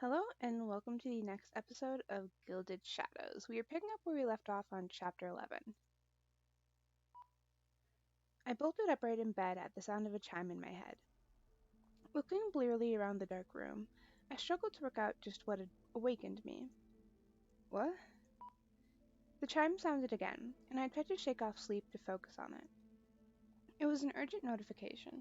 Hello, and welcome to the next episode of Gilded Shadows. We are picking up where we left off on Chapter 11. I bolted upright in bed at the sound of a chime in my head. Looking blearily around the dark room, I struggled to work out just what had awakened me. What? The chime sounded again, and I tried to shake off sleep to focus on it. It was an urgent notification.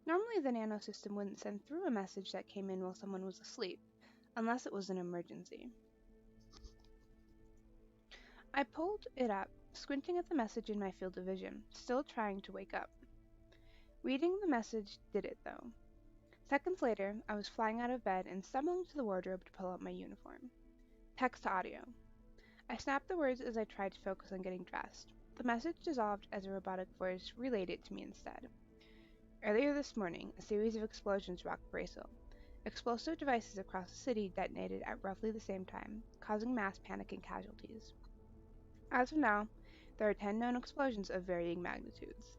Normally, the nano system wouldn't send through a message that came in while someone was asleep, unless it was an emergency. I pulled it up, squinting at the message in my field of vision, still trying to wake up. Reading the message did it, though. Seconds later, I was flying out of bed and stumbling to the wardrobe to pull out my uniform. Text to audio. I snapped the words as I tried to focus on getting dressed. The message dissolved as a robotic voice relayed it to me instead. Earlier this morning, a series of explosions rocked Bracel. Explosive devices across the city detonated at roughly the same time, causing mass panic and casualties. As of now, there are 10 known explosions of varying magnitudes.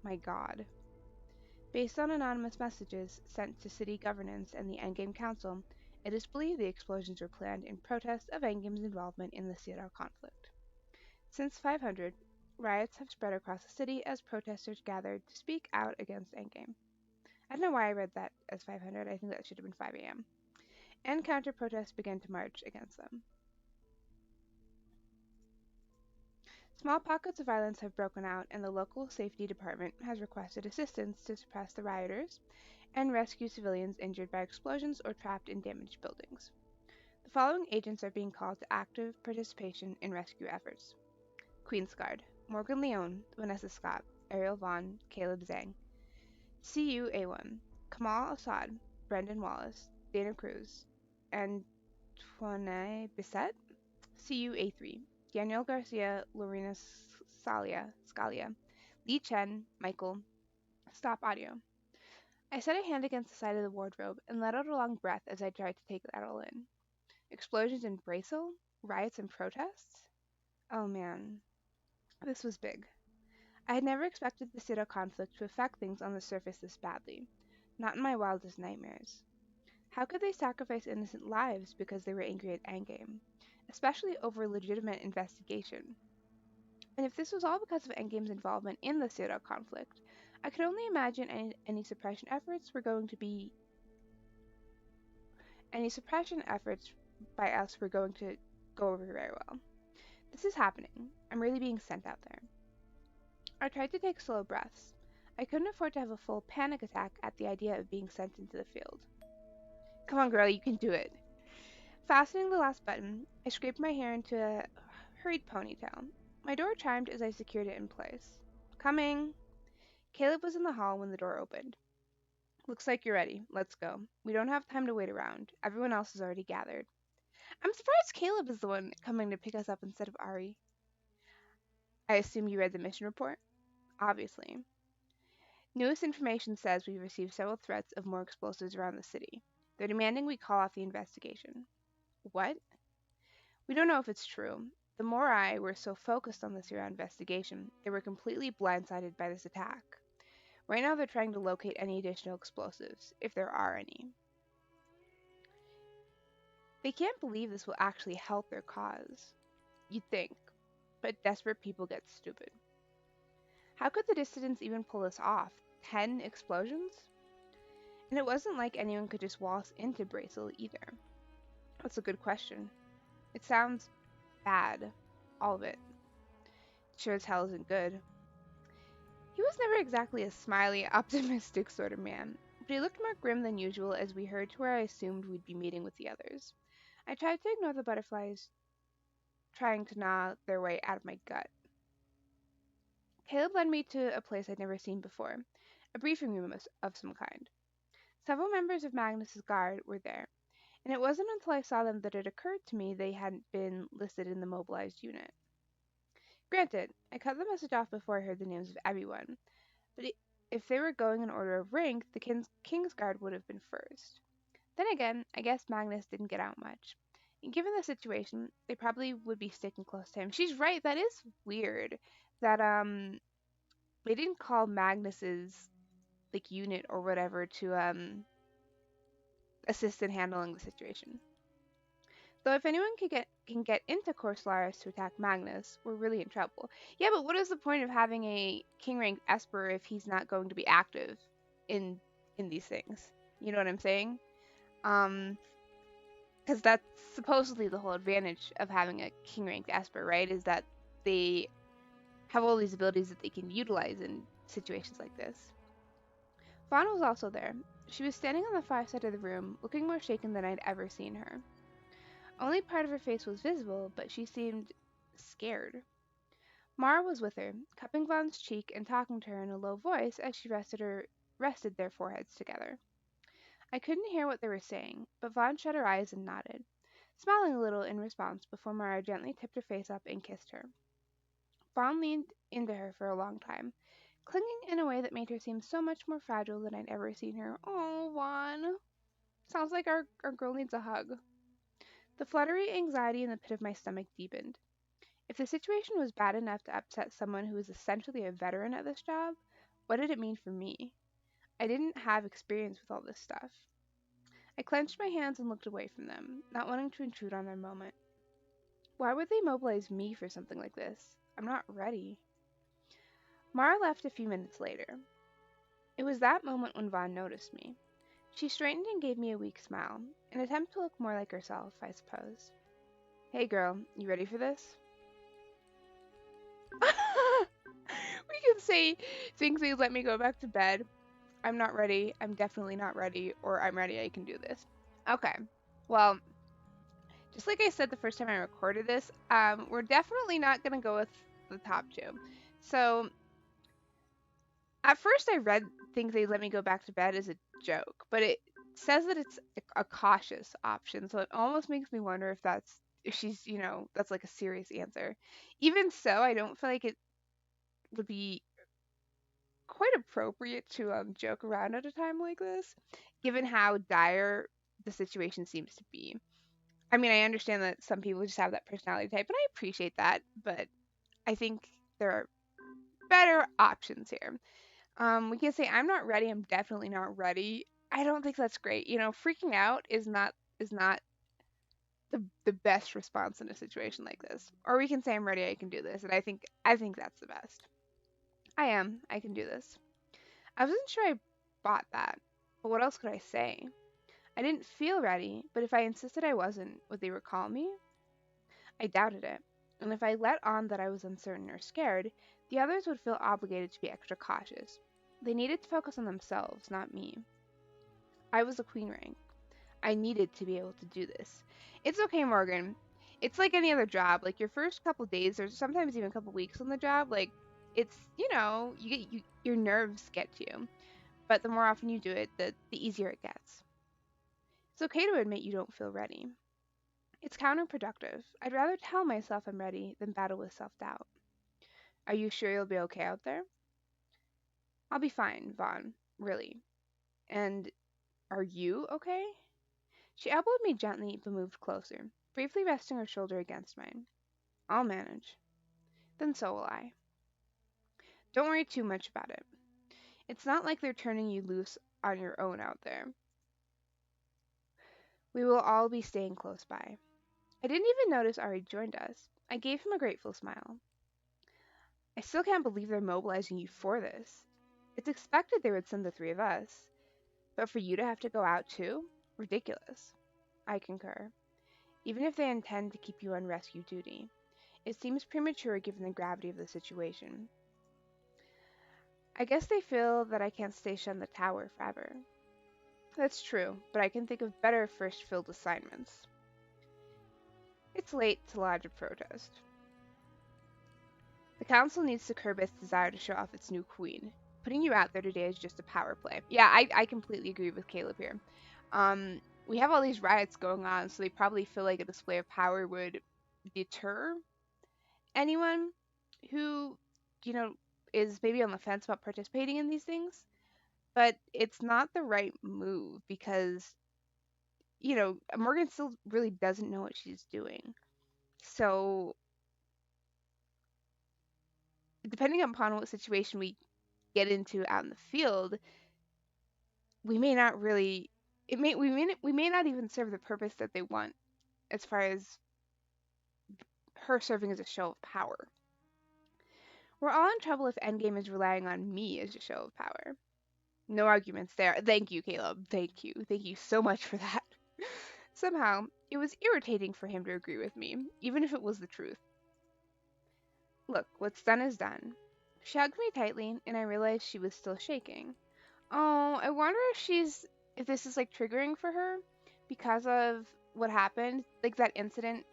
My god. Based on anonymous messages sent to city governance and the Endgame Council, it is believed the explosions were planned in protest of Endgame's involvement in the Seattle conflict. Since 500, riots have spread across the city as protesters gathered to speak out against Endgame. I don't know why I read that as 500, I think that should have been 5 a.m. And counter-protests began to march against them. Small pockets of violence have broken out, and the local safety department has requested assistance to suppress the rioters and rescue civilians injured by explosions or trapped in damaged buildings. The following agents are being called to active participation in rescue efforts: Queensguard, Morgan Leone, Vanessa Scott, Ariel Vaughn, Caleb Zhang; CU-A1, Kamal Assad, Brendan Wallace, Dana Cruz, Antoine Bissett; CU-A3, Daniel Garcia, Lorena Scalia, Lee Chen, Michael. Stop audio. I set a hand against the side of the wardrobe and let out a long breath as I tried to take that all in. Explosions in Bracel? Riots and protests? Oh man, this was big. I had never expected the Citadel conflict to affect things on the surface this badly. Not in my wildest nightmares. How could they sacrifice innocent lives because they were angry at Endgame? Especially over legitimate investigation. And if this was all because of Endgame's involvement in the Citadel conflict, I could only imagine any suppression efforts by us were going to go over very well. This is happening. I'm really being sent out there. I tried to take slow breaths. I couldn't afford to have a full panic attack at the idea of being sent into the field. Come on, girl, you can do it. Fastening the last button, I scraped my hair into a hurried ponytail. My door chimed as I secured it in place. Coming! Caleb was in the hall when the door opened. Looks like you're ready. Let's go. We don't have time to wait around. Everyone else has already gathered. I'm surprised Caleb is the one coming to pick us up instead of Ari. I assume you read the mission report? Obviously. Newest information says we've received several threats of more explosives around the city. They're demanding we call off the investigation. What? We don't know if it's true. The Morai were so focused on the Sierra investigation, they were completely blindsided by this attack. Right now they're trying to locate any additional explosives, if there are any. They can't believe this will actually help their cause. You'd think, but desperate people get stupid. How could the dissidents even pull this off? 10 explosions? And it wasn't like anyone could just waltz into Bracel either. That's a good question. It sounds bad. All of it. Sure as hell isn't good. He was never exactly a smiley, optimistic sort of man, but he looked more grim than usual as we hurried to where I assumed we'd be meeting with the others. I tried to ignore the butterflies trying to gnaw their way out of my gut. Caleb led me to a place I'd never seen before, a briefing room of some kind. Several members of Magnus's guard were there, and it wasn't until I saw them that it occurred to me they hadn't been listed in the mobilized unit. Granted, I cut the message off before I heard the names of everyone, but if they were going in order of rank, the King's Guard would have been first. Then again, I guess Magnus didn't get out much. And given the situation, they probably would be sticking close to him. She's right, that is weird. That they didn't call Magnus's unit or whatever to assist in handling the situation. Though if anyone can get into Corsalaris to attack Magnus, we're really in trouble. Yeah, but what is the point of having a king rank Esper if he's not going to be active in in these things? You know what I'm saying? Um, because that's supposedly the whole advantage of having a king ranked Esper, right? Is that they have all these abilities that they can utilize in situations like this. Fawn was also there. She was standing on the far side of the room, looking more shaken than I'd ever seen her. Only part of her face was visible, but she seemed scared. Mara was with her, cupping Vaughn's cheek and talking to her in a low voice as she rested their foreheads together. I couldn't hear what they were saying, but Vaughn shut her eyes and nodded, smiling a little in response before Mara gently tipped her face up and kissed her. Vaughn leaned into her for a long time, clinging in a way that made her seem so much more fragile than I'd ever seen her. Oh, Vaughn. Sounds like our girl needs a hug. The fluttery anxiety in the pit of my stomach deepened. If the situation was bad enough to upset someone who was essentially a veteran at this job, what did it mean for me? I didn't have experience with all this stuff. I clenched my hands and looked away from them, not wanting to intrude on their moment. Why would they mobilize me for something like this? I'm not ready. Mara left a few minutes later. It was that moment when Vaughn noticed me. She straightened and gave me a weak smile, an attempt to look more like herself, I suppose. Hey girl, you ready for this? We can say things like let me go back to bed. I'm not ready. I'm definitely not ready. Or I'm ready. I can do this. Okay. Well, just like I said the first time I recorded this, we're definitely not going to go with the top two. So at first I read things they let me go back to bed as a joke, but it says that it's a cautious option. So it almost makes me wonder if she's, that's like a serious answer. Even so, I don't feel like it would be quite appropriate to joke around at a time like this, given how dire the situation seems to be. I mean, I understand that some people just have that personality type, and I appreciate that, but I think there are better options here. We can say I'm not ready. I'm definitely not ready. I don't think that's great. Freaking out is not the best response in a situation like this. Or we can say I'm ready. I can do this, and I think that's the best. I am. I can do this. I wasn't sure I bought that, but what else could I say? I didn't feel ready, but if I insisted I wasn't, would they recall me? I doubted it, and if I let on that I was uncertain or scared, the others would feel obligated to be extra cautious. They needed to focus on themselves, not me. I was a queen rank. I needed to be able to do this. It's okay, Morgan. It's like any other job. Like your first couple days, or sometimes even a couple weeks on the job, like it's your nerves get to you. But the more often you do it, the easier it gets. It's okay to admit you don't feel ready. It's counterproductive. I'd rather tell myself I'm ready than battle with self doubt. Are you sure you'll be okay out there? I'll be fine, Vaughn. Really. And are you okay? She elbowed me gently but moved closer, briefly resting her shoulder against mine. I'll manage. Then so will I. Don't worry too much about it. It's not like they're turning you loose on your own out there. We will all be staying close by. I didn't even notice Ari joined us. I gave him a grateful smile. I still can't believe they're mobilizing you for this. It's expected they would send the three of us. But for you to have to go out too? Ridiculous. I concur. Even if they intend to keep you on rescue duty, it seems premature given the gravity of the situation. I guess they feel that I can't station on the tower forever. That's true, but I can think of better first filled assignments. It's late to lodge a protest. The council needs to curb its desire to show off its new queen. Putting you out there today is just a power play. Yeah, I completely agree with Caleb here. We have all these riots going on, so they probably feel like a display of power would deter anyone who, you know, is maybe on the fence about participating in these things. But it's not the right move because, Morgan still really doesn't know what she's doing. So, depending upon what situation we get into out in the field, we may not really We may not even serve the purpose that they want, as far as her serving as a show of power. We're all in trouble if Endgame is relying on me as a show of power. No arguments there. Thank you, Caleb. Thank you. Thank you so much for that. Somehow, it was irritating for him to agree with me, even if it was the truth. Look, what's done is done. She hugged me tightly, and I realized she was still shaking. Oh, I wonder if this is like triggering for her because of what happened, like that incident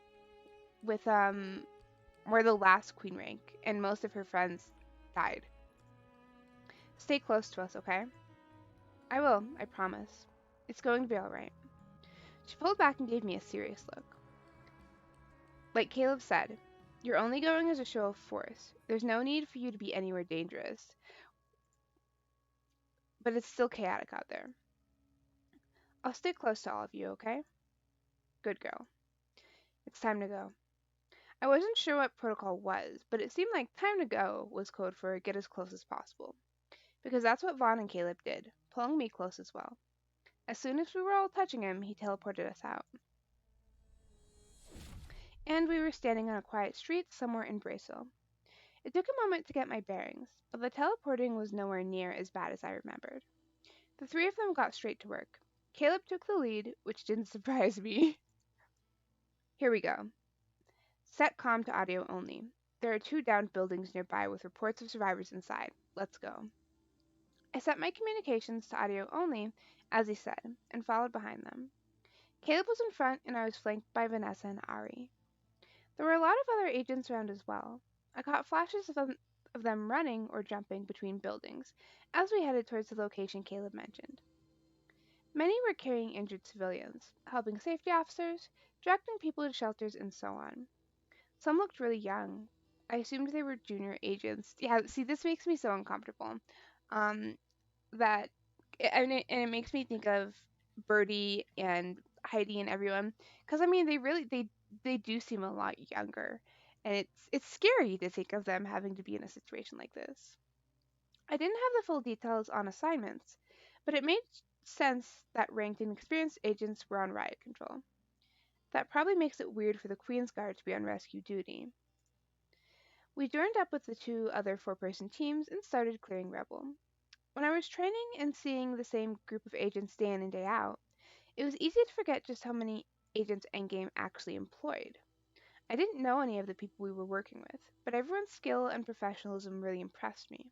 with where the last queen rank and most of her friends died. Stay close to us, okay? I will, I promise. It's going to be all right. She pulled back and gave me a serious look. Like Caleb said, you're only going as a show of force. There's no need for you to be anywhere dangerous, but it's still chaotic out there. I'll stay close to all of you, okay? Good girl. It's time to go. I wasn't sure what protocol was, but it seemed like time to go was code for get as close as possible, because that's what Vaughn and Caleb did, pulling me close as well. As soon as we were all touching him, he teleported us out. And we were standing on a quiet street somewhere in Bracel. It took a moment to get my bearings, but the teleporting was nowhere near as bad as I remembered. The three of them got straight to work. Caleb took the lead, which didn't surprise me. Here we go. Set comm to audio only. There are two downed buildings nearby with reports of survivors inside. Let's go. I set my communications to audio only, as he said, and followed behind them. Caleb was in front, and I was flanked by Vanessa and Ari. There were a lot of other agents around as well. I caught flashes of them running or jumping between buildings as we headed towards the location Caleb mentioned. Many were carrying injured civilians, helping safety officers, directing people to shelters, and so on. Some looked really young. I assumed they were junior agents. Yeah, see, this makes me so uncomfortable. Um, that and it makes me think of Birdie and Heidi and everyone, because I mean they do seem a lot younger, and it's scary to think of them having to be in a situation like this. I didn't have the full details on assignments, but it made sense that ranked and experienced agents were on riot control. That probably makes it weird for the Queen's Guard to be on rescue duty. We joined up with the two other four-person teams and started clearing Rebel. When I was training and seeing the same group of agents day in and day out, it was easy to forget just how many agents Endgame actually employed. I didn't know any of the people we were working with, but everyone's skill and professionalism really impressed me.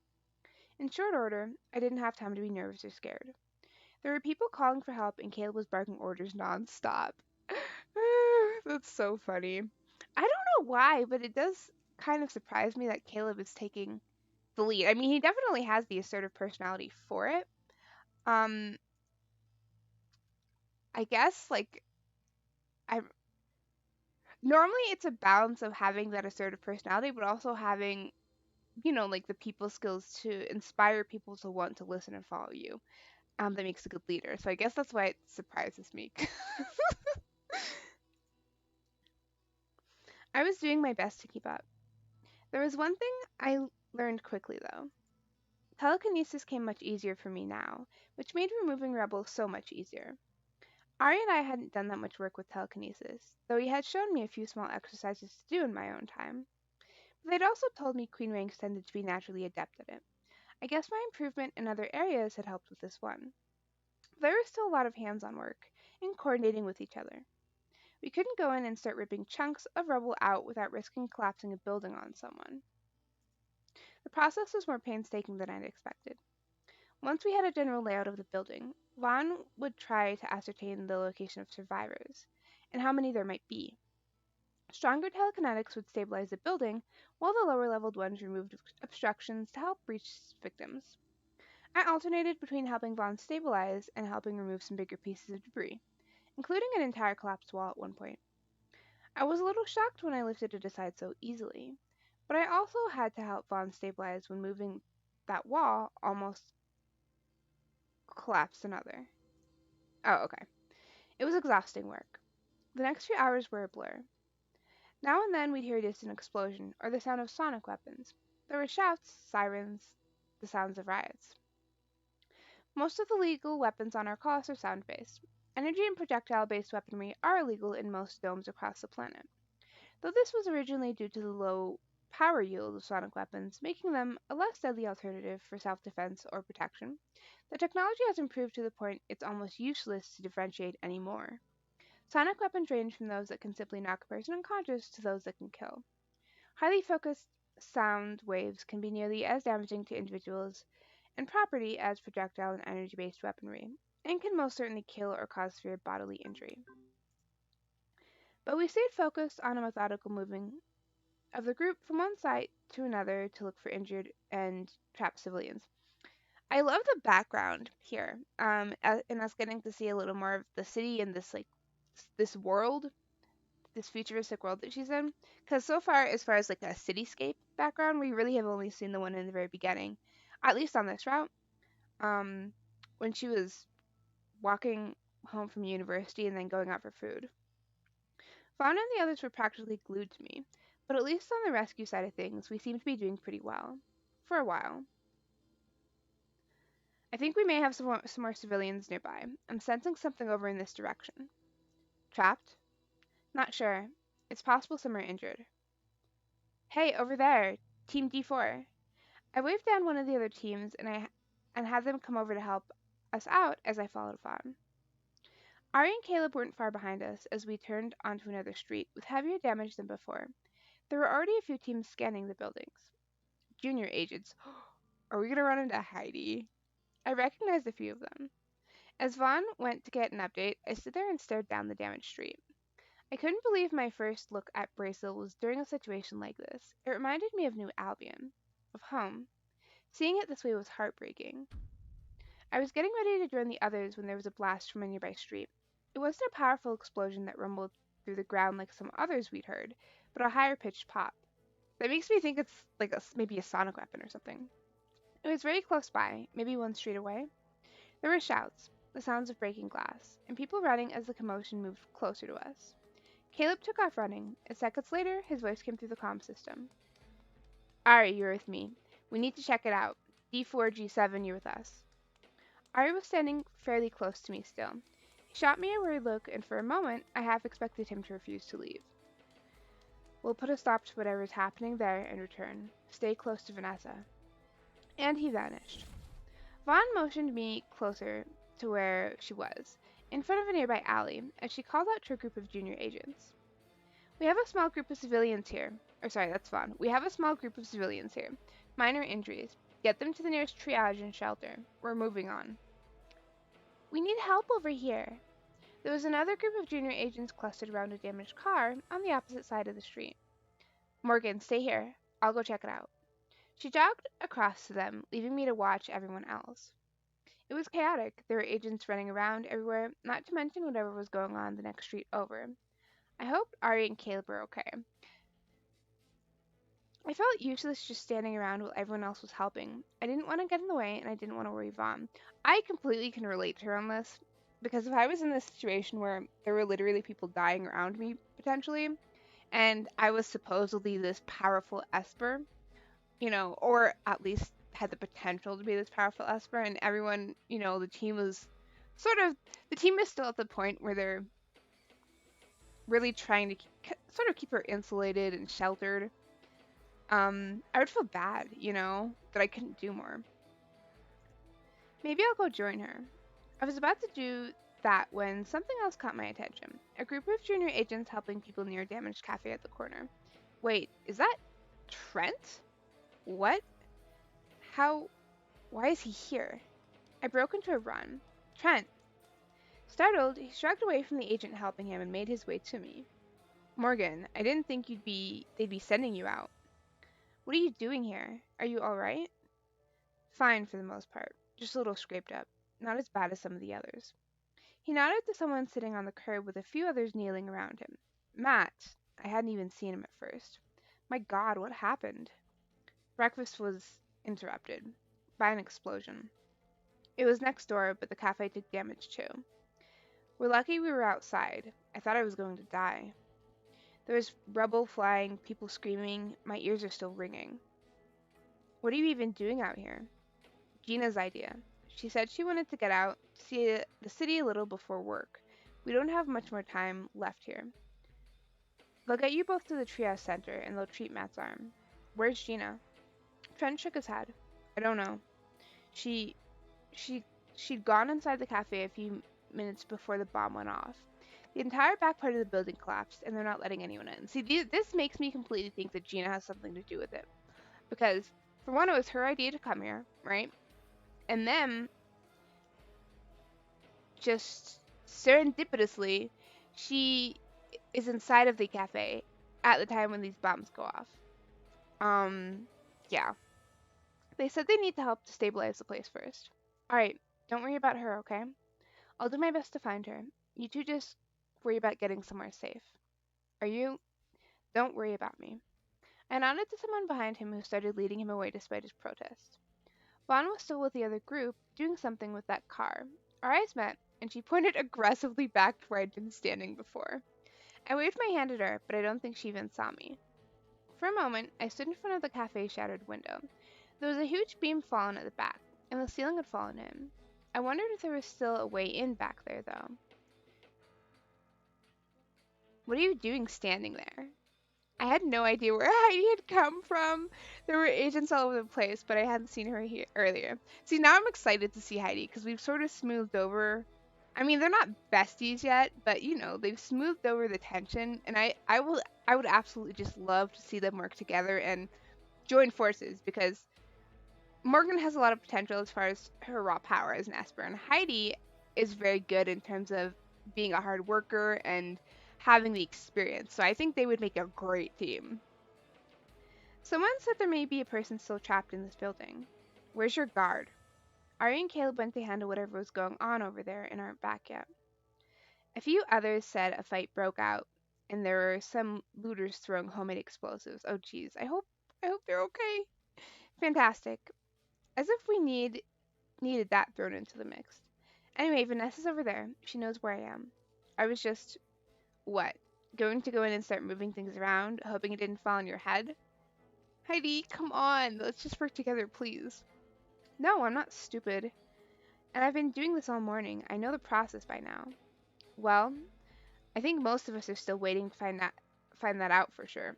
In short order, I didn't have time to be nervous or scared. There were people calling for help, and Caleb was barking orders nonstop. That's so funny. I don't know why, but it does kind of surprise me that Caleb is taking the lead. I mean, he definitely has the assertive personality for it. Um, I guess like I normally it's a balance of having that assertive personality, but also having like the people skills to inspire people to want to listen and follow you. That makes a good leader. So I guess that's why it surprises me. I was doing my best to keep up. There was one thing I learned quickly though. Telekinesis came much easier for me now, which made removing rebels so much easier. Ari and I hadn't done that much work with telekinesis, though he had shown me a few small exercises to do in my own time. But they'd also told me queen ranks tended to be naturally adept at it. I guess my improvement in other areas had helped with this one. There was still a lot of hands-on work, and coordinating with each other. We couldn't go in and start ripping chunks of rubble out without risking collapsing a building on someone. The process was more painstaking than I'd expected. Once we had a general layout of the building, Vaughn would try to ascertain the location of survivors, and how many there might be. Stronger telekinetics would stabilize the building, while the lower leveled ones removed obstructions to help breach victims. I alternated between helping Vaughn stabilize and helping remove some bigger pieces of debris, including an entire collapsed wall at one point. I was a little shocked when I lifted it aside so easily, but I also had to help Vaughn stabilize when moving that wall almost collapsed another. Oh, okay. It was exhausting work. The next few hours were a blur. Now and then we'd hear a distant explosion or the sound of sonic weapons. There were shouts, sirens, the sounds of riots. Most of the legal weapons on our coast are sound based. Energy and projectile based weaponry are illegal in most domes across the planet, though this was originally due to the low power yield of sonic weapons, making them a less deadly alternative for self defense or protection. The technology has improved to the point it's almost useless to differentiate anymore. Sonic weapons range from those that can simply knock a person unconscious to those that can kill. Highly focused sound waves can be nearly as damaging to individuals and property as projectile and energy based weaponry, and can most certainly kill or cause severe bodily injury. But we stayed focused on a methodical moving of the group from one site to another to look for injured and trapped civilians. I love the background here, and us getting to see a little more of the city and this world, this futuristic world that she's in. Because so far as like a cityscape background, we really have only seen the one in the very beginning, at least on this route. Um, when she was walking home from university and then going out for food. Fauna and the others were practically glued to me, but at least on the rescue side of things, we seem to be doing pretty well. For a while. I think we may have some more civilians nearby. I'm sensing something over in this direction. Trapped? Not sure. It's possible some are injured. Hey, over there! Team D4. I waved down one of the other teams and had them come over to help us out as I followed Fawn. Ari and Caleb weren't far behind us as we turned onto another street with heavier damage than before. There were already a few teams scanning the buildings. Junior agents. Are we gonna run into Heidi? I recognized a few of them. As Vaughn went to get an update, I stood there and stared down the damaged street. I couldn't believe my first look at Bracelet was during a situation like this. It reminded me of New Albion, of home. Seeing it this way was heartbreaking. I was getting ready to join the others when there was a blast from a nearby street. It wasn't a powerful explosion that rumbled through the ground like some others we'd heard, but a higher pitched pop. That makes me think it's like maybe a sonic weapon or something. It was very close by, maybe one street away. There were shouts, the sounds of breaking glass, and people running as the commotion moved closer to us. Caleb took off running, and seconds later, his voice came through the comm system. Ari, you're with me. We need to check it out. D4, G7, you're with us. Ari was standing fairly close to me still. He shot me a worried look, and for a moment, I half expected him to refuse to leave. We'll put a stop to whatever's happening there and return. Stay close to Vanessa. And he vanished. Vaughn motioned me closer to where she was, in front of a nearby alley, as she called out to a group of junior agents. We have a small group of civilians here. Or sorry, that's Vaughn. We have a small group of civilians here. Minor injuries. Get them to the nearest triage and shelter. We're moving on. We need help over here. There was another group of junior agents clustered around a damaged car on the opposite side of the street. Morgan, stay here. I'll go check it out. She jogged across to them, leaving me to watch everyone else. It was chaotic. There were agents running around everywhere, not to mention whatever was going on the next street over. I hoped Ari and Caleb were okay. I felt useless just standing around while everyone else was helping. I didn't want to get in the way, and I didn't want to worry Vaughn. I completely can relate to her on this, because if I was in this situation where there were literally people dying around me, potentially, and I was supposedly this powerful Esper, or at least had the potential to be this powerful Esper, and everyone, the team was the team is still at the point where they're really trying to keep her insulated and sheltered. I would feel bad, that I couldn't do more. Maybe I'll go join her. I was about to do that when something else caught my attention. A group of junior agents helping people near a damaged cafe at the corner. Wait, is that Trent? What? How? Why is he here? I broke into a run. Trent! Startled, he shrugged away from the agent helping him and made his way to me. Morgan, I didn't think they'd be sending you out. What are you doing here? Are you alright? Fine for the most part. Just a little scraped up. Not as bad as some of the others. He nodded to someone sitting on the curb with a few others kneeling around him. Matt. I hadn't even seen him at first. My God, what happened? Breakfast was interrupted by an explosion. It was next door, but the cafe took damage too. We're lucky we were outside. I thought I was going to die. There was rubble flying, people screaming. My ears are still ringing. What are you even doing out here? Gina's idea. She said she wanted to get out, see the city a little before work. We don't have much more time left here. They'll get you both to the treehouse center, and they'll treat Matt's arm. Where's Gina? Trent shook his head. I don't know. She, she, she'd gone inside the cafe a few minutes before the bomb went off. The entire back part of the building collapsed, and they're not letting anyone in. See, this makes me completely think that Gina has something to do with it. Because, for one, it was her idea to come here, right? And then, just serendipitously, she is inside of the cafe at the time when these bombs go off. Yeah. They said they need the help to stabilize the place first. Alright, don't worry about her, okay? I'll do my best to find her. You two just worry about getting somewhere safe. Are you? Don't worry about me. I nodded to someone behind him who started leading him away despite his protest. Vaughn was still with the other group, doing something with that car. Our eyes met, and she pointed aggressively back to where I'd been standing before. I waved my hand at her, but I don't think she even saw me. For a moment, I stood in front of the cafe's shattered window. There was a huge beam fallen at the back, and the ceiling had fallen in. I wondered if there was still a way in back there, though. What are you doing standing there? I had no idea where Heidi had come from. There were agents all over the place, but I hadn't seen her here earlier. See, now I'm excited to see Heidi, because we've sort of smoothed over. I mean, they're not besties yet, but you know, they've smoothed over the tension, and I would absolutely just love to see them work together and join forces, because Morgan has a lot of potential as far as her raw power as an Esper, and Heidi is very good in terms of being a hard worker and having the experience, so I think they would make a great team. Someone said there may be a person still trapped in this building. Where's your guard? Ari and Caleb went to handle whatever was going on over there and aren't back yet. A few others said a fight broke out, and there were some looters throwing homemade explosives. Oh geez, I hope they're okay. Fantastic. As if we needed that thrown into the mix. Anyway, Vanessa's over there. She knows where I am. I was just, what, going to go in and start moving things around, hoping it didn't fall on your head? Heidi, come on. Let's just work together, please. No, I'm not stupid. And I've been doing this all morning. I know the process by now. Well, I think most of us are still waiting to find that out for sure.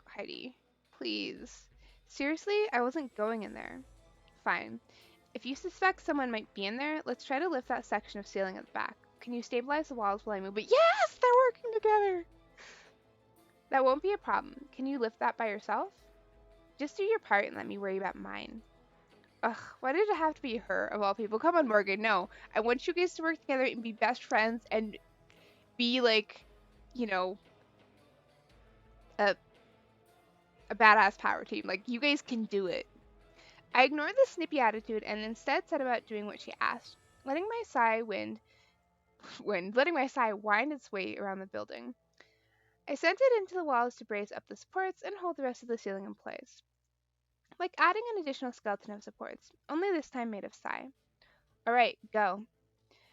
Heidi, please. Seriously, I wasn't going in there. Fine. If you suspect someone might be in there, let's try to lift that section of ceiling at the back. Can you stabilize the walls while I move it? Yes! They're working together! That won't be a problem. Can you lift that by yourself? Just do your part and let me worry about mine. Ugh, why did it have to be her, of all people? Come on, Morgan, no. I want you guys to work together and be best friends and be, like, you know, a badass power team. Like, you guys can do it. I ignored the snippy attitude and instead set about doing what she asked, letting my sigh wind its way around the building. I sent it into the walls to brace up the supports and hold the rest of the ceiling in place. Like adding an additional skeleton of supports, only this time made of Psy. Alright, go.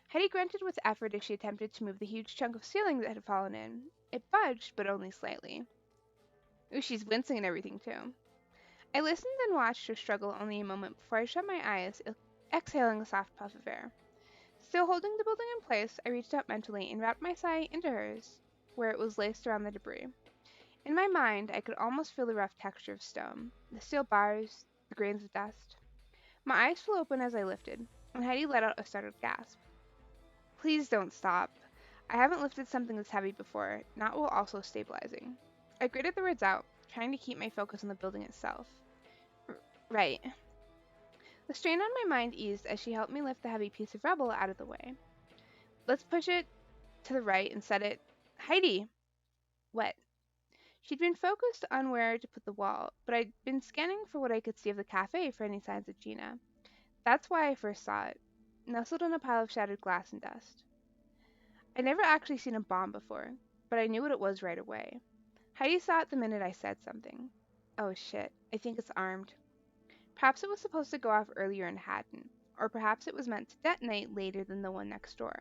Heidi grunted with effort as she attempted to move the huge chunk of ceiling that had fallen in. It budged, but only slightly. Ooh, she's wincing and everything, too. I listened and watched her struggle only a moment before I shut my eyes, exhaling a soft puff of air. Still holding the building in place, I reached out mentally and wrapped my Psy into hers, where it was laced around the debris. In my mind, I could almost feel the rough texture of stone, the steel bars, the grains of dust. My eyes flew open as I lifted, and Heidi let out a startled gasp. Please don't stop. I haven't lifted something this heavy before, not while also stabilizing. I gritted the words out, trying to keep my focus on the building itself. Right. The strain on my mind eased as she helped me lift the heavy piece of rubble out of the way. Let's push it to the right and set it... Heidi! What? She'd been focused on where to put the wall, but I'd been scanning for what I could see of the cafe for any signs of Gina. That's why I first saw it, nestled in a pile of shattered glass and dust. I'd never actually seen a bomb before, but I knew what it was right away. Heidi saw it the minute I said something. Oh shit, I think it's armed. Perhaps it was supposed to go off earlier and hadn't, or perhaps it was meant to detonate later than the one next door.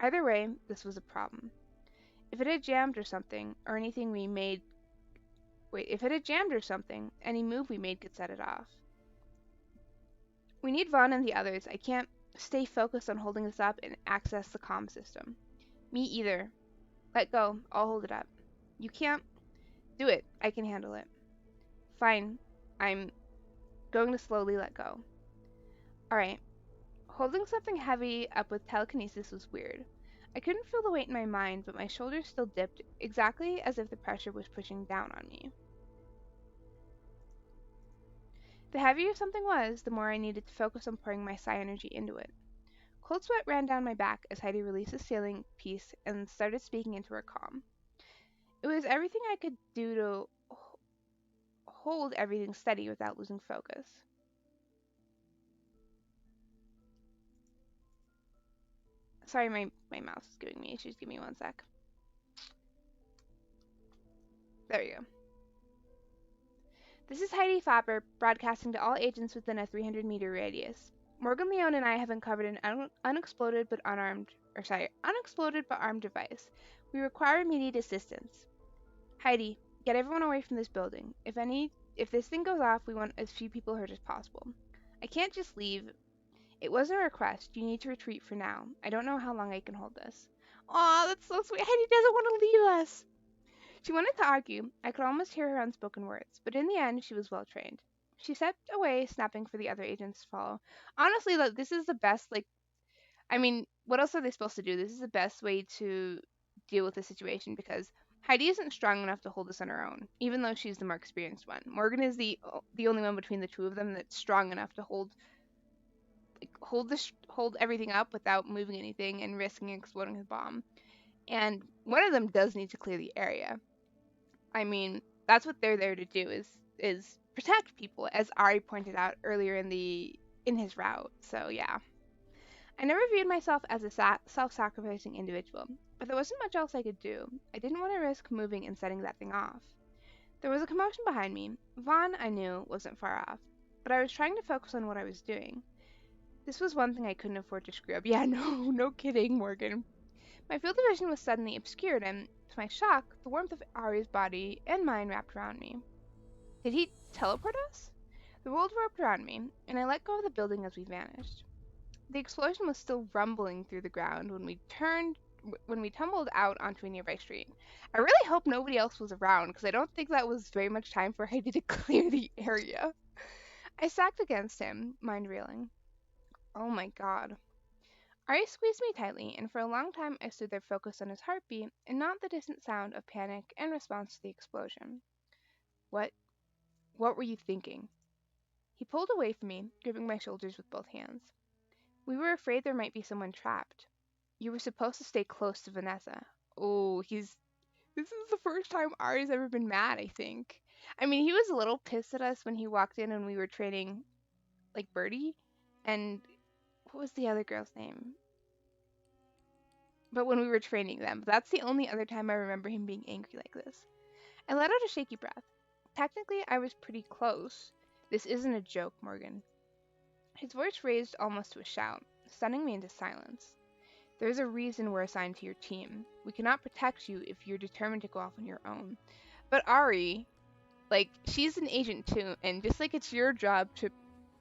Either way, this was a problem. If it had jammed or something, or anything we made... Wait, if it had jammed or something, any move we made could set it off. We need Vaughn and the others. I can't stay focused on holding this up and access the comm system. Me either. Let go. I'll hold it up. You can't do it. I can handle it. Fine. I'm going to slowly let go. Alright. Holding something heavy up with telekinesis was weird. I couldn't feel the weight in my mind, but my shoulders still dipped, exactly as if the pressure was pushing down on me. The heavier something was, the more I needed to focus on pouring my psi energy into it. Cold sweat ran down my back as Heidi released the ceiling piece and started speaking into her comm. It was everything I could do to hold everything steady without losing focus. Sorry, my mouse is giving me issues. Give me one sec. There we go. This is Heidi Fapper, broadcasting to all agents within a 300-meter radius. Morgan Leone and I have uncovered an unexploded but armed device. We require immediate assistance. Heidi, get everyone away from this building. If this thing goes off, we want as few people hurt as possible. I can't just leave. It wasn't a request. You need to retreat for now. I don't know how long I can hold this. Aw, that's so sweet. Heidi doesn't want to leave us. She wanted to argue. I could almost hear her unspoken words, but in the end, she was well trained. She stepped away, snapping for the other agents to follow. Honestly, this is the best, what else are they supposed to do? This is the best way to deal with the situation because Heidi isn't strong enough to hold this on her own, even though she's the more experienced one. Morgan is the only one between the two of them that's strong enough to hold everything up without moving anything and risking exploding his bomb. And one of them does need to clear the area. I mean, that's what they're there to do is protect people, as Ari pointed out earlier in his route. So yeah. I never viewed myself as a self-sacrificing individual, but there wasn't much else I could do. I didn't want to risk moving and setting that thing off. There was a commotion behind me. Vaughn, I knew, wasn't far off, but I was trying to focus on what I was doing. This was one thing I couldn't afford to screw up. Yeah, no kidding, Morgan. My field of vision was suddenly obscured, and, to my shock, the warmth of Ari's body and mine wrapped around me. Did he teleport us? The world wrapped around me, and I let go of the building as we vanished. The explosion was still rumbling through the ground when we tumbled out onto a nearby street. I really hope nobody else was around, because I don't think that was very much time for Heidi to clear the area. I sagged against him, mind reeling. Oh my god. Ari squeezed me tightly, and for a long time I stood there focused on his heartbeat and not the distant sound of panic in response to the explosion. What were you thinking? He pulled away from me, gripping my shoulders with both hands. We were afraid there might be someone trapped. You were supposed to stay close to Vanessa. Oh, this is the first time Ari's ever been mad, I think. I mean, he was a little pissed at us when he walked in and we were training, like, Birdie, and what was the other girl's name? But when we were training them, that's the only other time I remember him being angry like this. I let out a shaky breath. Technically, I was pretty close. This isn't a joke, Morgan. His voice raised almost to a shout, stunning me into silence. There's a reason we're assigned to your team. We cannot protect you if you're determined to go off on your own. But Ari, she's an agent too, and just like it's your job to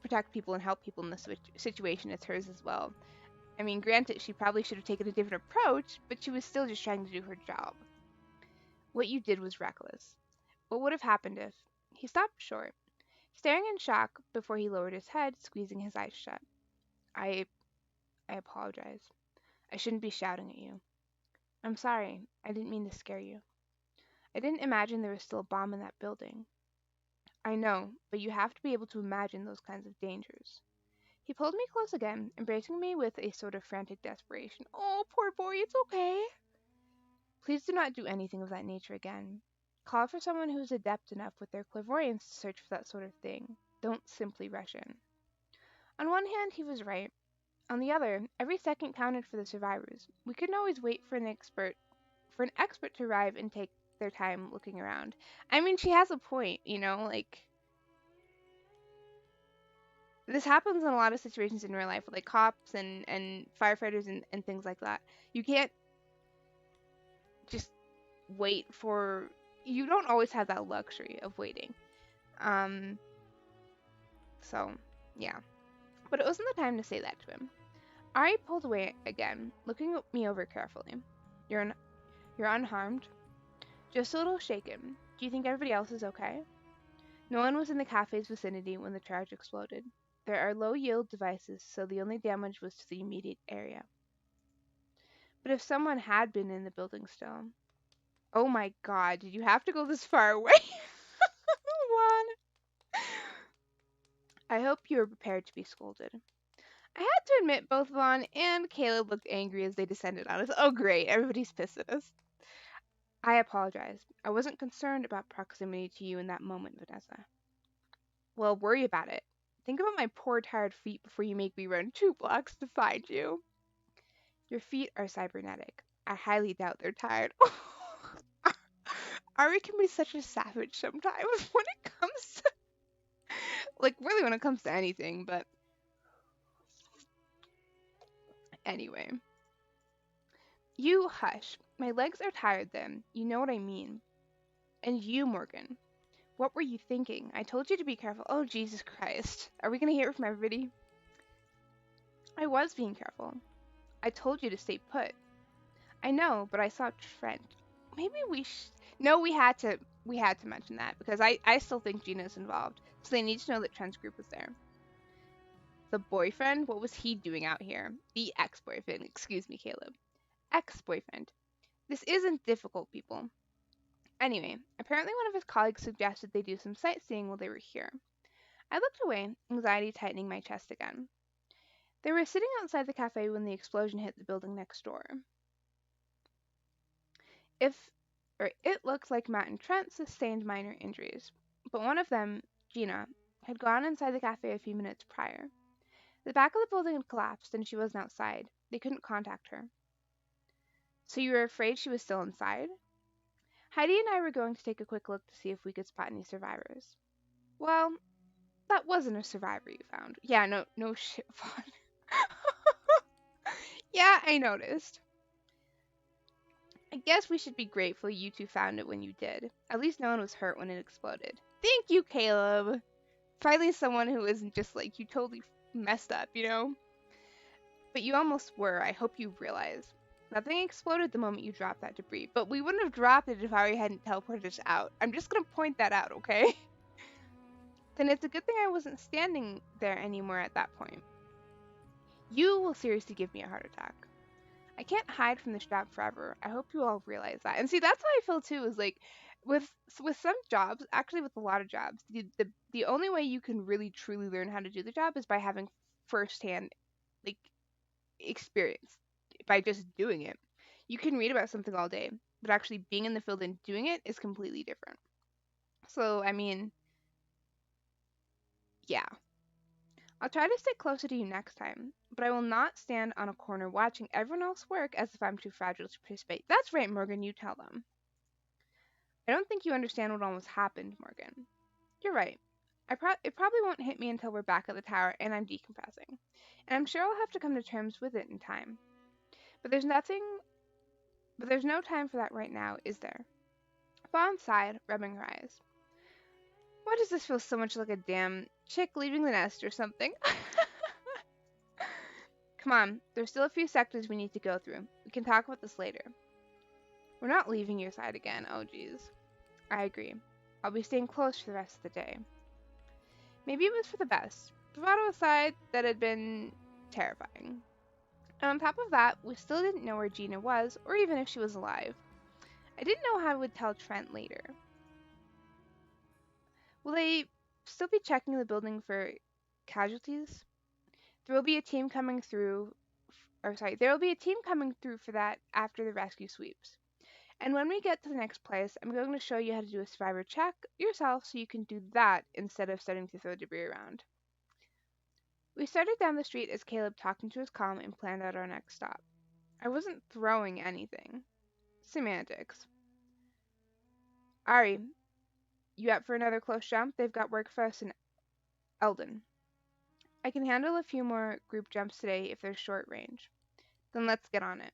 protect people and help people in this situation, it's hers as well. I mean, granted, she probably should have taken a different approach, but she was still just trying to do her job. What you did was reckless. What would have happened if... He stopped short, staring in shock before he lowered his head, squeezing his eyes shut. I apologize. I shouldn't be shouting at you. I'm sorry. I didn't mean to scare you. I didn't imagine there was still a bomb in that building. I know, but you have to be able to imagine those kinds of dangers. He pulled me close again, embracing me with a sort of frantic desperation. Oh, poor boy, it's okay. Please do not do anything of that nature again. Call for someone who is adept enough with their clairvoyance to search for that sort of thing. Don't simply rush in. On one hand, he was right. On the other, every second counted for the survivors. We couldn't always wait for an expert to arrive and take their time looking around. I mean, she has a point, this happens in a lot of situations in real life with cops and firefighters and things like that. You can't just wait for... You don't always have that luxury of waiting. So, yeah. But it wasn't the time to say that to him. Ari pulled away again, looking me over carefully. You're, you're unharmed? Just a little shaken. Do you think everybody else is okay? No one was in the cafe's vicinity when the charge exploded. There are low-yield devices, so the only damage was to the immediate area. But if someone had been in the building still... Oh my god, did you have to go this far away? Juan. I hope you were prepared to be scolded. I had to admit both Vaughn and Caleb looked angry as they descended on us. Oh great, everybody's pissed at us. I apologize. I wasn't concerned about proximity to you in that moment, Vanessa. Well, worry about it. Think about my poor tired feet before you make me run 2 blocks to find you. Your feet are cybernetic. I highly doubt they're tired. Ari can be such a savage sometimes when it comes to, like, really when it comes to anything, but anyway. You hush. My legs are tired then. You know what I mean. And you, Morgan. What were you thinking? I told you to be careful. Oh, Jesus Christ. Are we going to hear it from everybody? I was being careful. I told you to stay put. I know, but I saw Trent. Maybe no, we had to mention that because I still think Gina's involved. So they need to know that Trent's group is there. The boyfriend? What was he doing out here? The ex-boyfriend. Excuse me, Caleb. Ex-boyfriend. This isn't difficult, people. Anyway, apparently one of his colleagues suggested they do some sightseeing while they were here. I looked away, anxiety tightening my chest again. They were sitting outside the cafe when the explosion hit the building next door. It looked like Matt and Trent sustained minor injuries, but one of them, Gina, had gone inside the cafe a few minutes prior. The back of the building had collapsed and she wasn't outside. They couldn't contact her. So you were afraid she was still inside? Heidi and I were going to take a quick look to see if we could spot any survivors. Well, that wasn't a survivor you found. Yeah, no shit, Vaughn. Yeah, I noticed. I guess we should be grateful you two found it when you did. At least no one was hurt when it exploded. Thank you, Caleb. Finally someone who isn't just like you totally messed up, you know? But you almost were. I hope you realize. Nothing exploded the moment you dropped that debris, but we wouldn't have dropped it if Ari hadn't teleported us out. I'm just gonna point that out, okay? Then it's a good thing I wasn't standing there anymore at that point. You will seriously give me a heart attack. I can't hide from this job forever. I hope you all realize that. And see, that's how I feel too. Is like with some jobs, actually with a lot of jobs, the only way you can really truly learn how to do the job is by having firsthand like experience, by just doing it. You can read about something all day, but actually being in the field and doing it is completely different. So I mean, yeah. I'll try to stick closer to you next time, but I will not stand on a corner watching everyone else work as if I'm too fragile to participate. That's right, Morgan, you tell them. I don't think you understand what almost happened, Morgan. You're right. It probably won't hit me until we're back at the tower and I'm decompressing. And I'm sure I'll have to come to terms with it in time. But there's no time for that right now, is there? Fawn sighed, rubbing her eyes. Why does this feel so much like a damn chick leaving the nest or something? Come on, there's still a few sectors we need to go through. We can talk about this later. We're not leaving your side again, oh geez. I agree. I'll be staying close for the rest of the day. Maybe it was for the best. Bravado aside, that had been terrifying. And on top of that, we still didn't know where Gina was, or even if she was alive. I didn't know how I would tell Trent later. Will they still be checking the building for casualties? There will be a team coming through for that after the rescue sweeps. And when we get to the next place, I'm going to show you how to do a survivor check yourself so you can do that instead of starting to throw debris around. We started down the street as Caleb talked into his comm and planned out our next stop. I wasn't throwing anything. Semantics. Ari, you up for another close jump? They've got work for us in Eldon. I can handle a few more group jumps today if they're short range. Then let's get on it.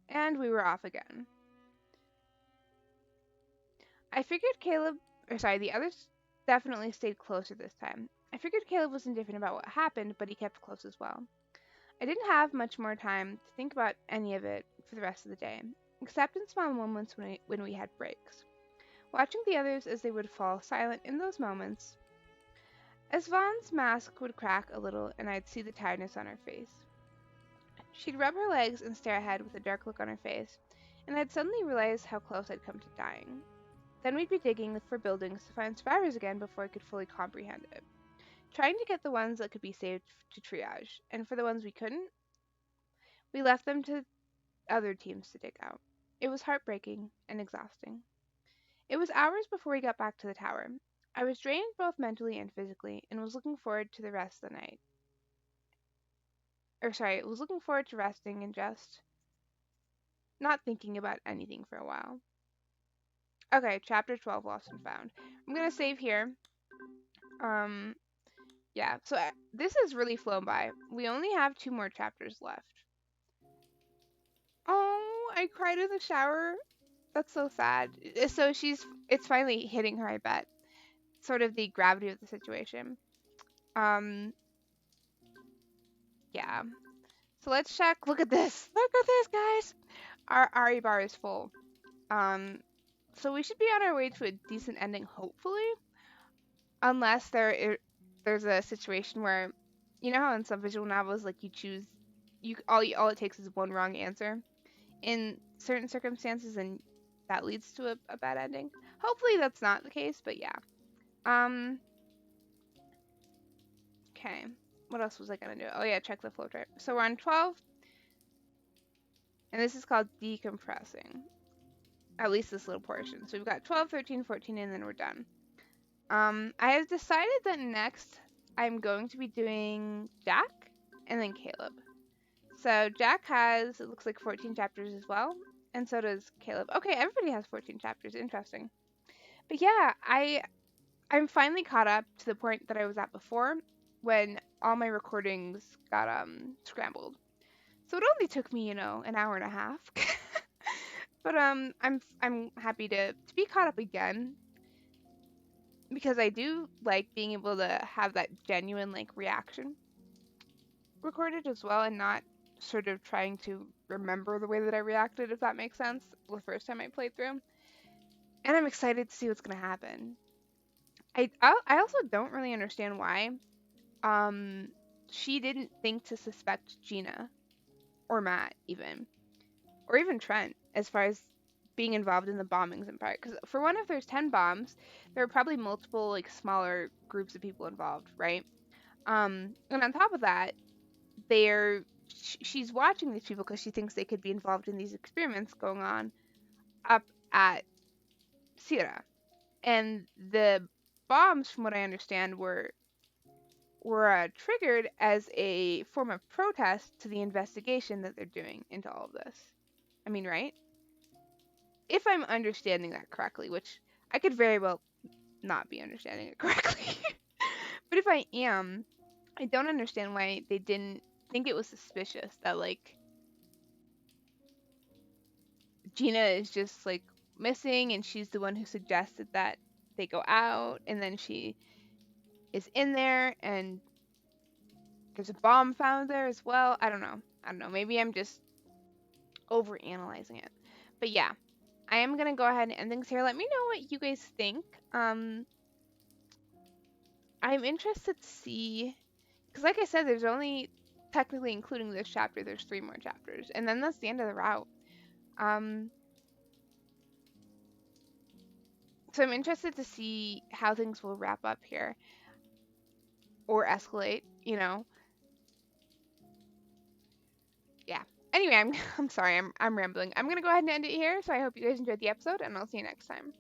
And we were off again. I figured the others definitely stayed closer this time. I figured Caleb was indifferent about what happened, but he kept close as well. I didn't have much more time to think about any of it for the rest of the day, except in small moments when we had breaks. Watching the others as they would fall silent in those moments, as Vaughn's mask would crack a little and I'd see the tiredness on her face. She'd rub her legs and stare ahead with a dark look on her face, and I'd suddenly realize how close I'd come to dying. Then we'd be digging for buildings to find survivors again before I could fully comprehend it. Trying to get the ones that could be saved to triage, and for the ones we couldn't, we left them to other teams to dig out. It was heartbreaking and exhausting. It was hours before we got back to the tower. I was drained both mentally and physically, and was looking forward to the rest of the night. Was looking forward to resting and just not thinking about anything for a while. Okay, chapter 12 lost and found. I'm gonna save here. Um, yeah, so this has really flown by. We only have 2 more chapters left. Oh, I cried in the shower. That's so sad. So it's finally hitting her, I bet. Sort of the gravity of the situation. Um, yeah. So let's check. Look at this. Look at this, guys. Our RE bar is full. So we should be on our way to a decent ending, hopefully. Unless there's a situation where, you know how in some visual novels, like you choose, all it takes is one wrong answer in certain circumstances, and that leads to a bad ending. Hopefully that's not the case, but yeah. Okay. What else was I gonna do? Oh yeah, check the flow chart. So we're on 12, and this is called decompressing. At least this little portion. So we've got 12, 13, 14, and then we're done. I have decided that next I'm going to be doing Jack and then Caleb. So Jack has, it looks like 14 chapters as well, and so does Caleb. Okay, everybody has 14 chapters. Interesting. But yeah, I'm finally caught up to the point that I was at before when all my recordings got scrambled. So it only took me, an hour and a half. But I'm happy to be caught up again, because I do like being able to have that genuine like reaction recorded as well, and not sort of trying to remember the way that I reacted, if that makes sense, the first time I played through. And I'm excited to see what's gonna happen. I also don't really understand why she didn't think to suspect Gina or Matt even, or even Trent, as far as being involved in the bombings in part. Because for one, if there's 10 bombs, there are probably multiple like smaller groups of people involved, right? And on top of that, she's watching these people because she thinks they could be involved in these experiments going on up at Sierra. And the bombs, from what I understand, were triggered as a form of protest to the investigation that they're doing into all of this. I mean, right? If I'm understanding that correctly, which I could very well not be understanding it correctly. But if I am, I don't understand why they didn't think it was suspicious that, like, Gina is just, like, missing and she's the one who suggested that they go out, and then she is in there and there's a bomb found there as well. I don't know. Maybe I'm just overanalyzing it. But yeah, I am going to go ahead and end things here. Let me know what you guys think. I'm interested to see, because like I said, there's only, technically including this chapter, there's 3 more chapters, and then that's the end of the route. So I'm interested to see how things will wrap up here, or escalate, Yeah. Anyway, I'm sorry, I'm rambling. I'm gonna go ahead and end it here. So I hope you guys enjoyed the episode, and I'll see you next time.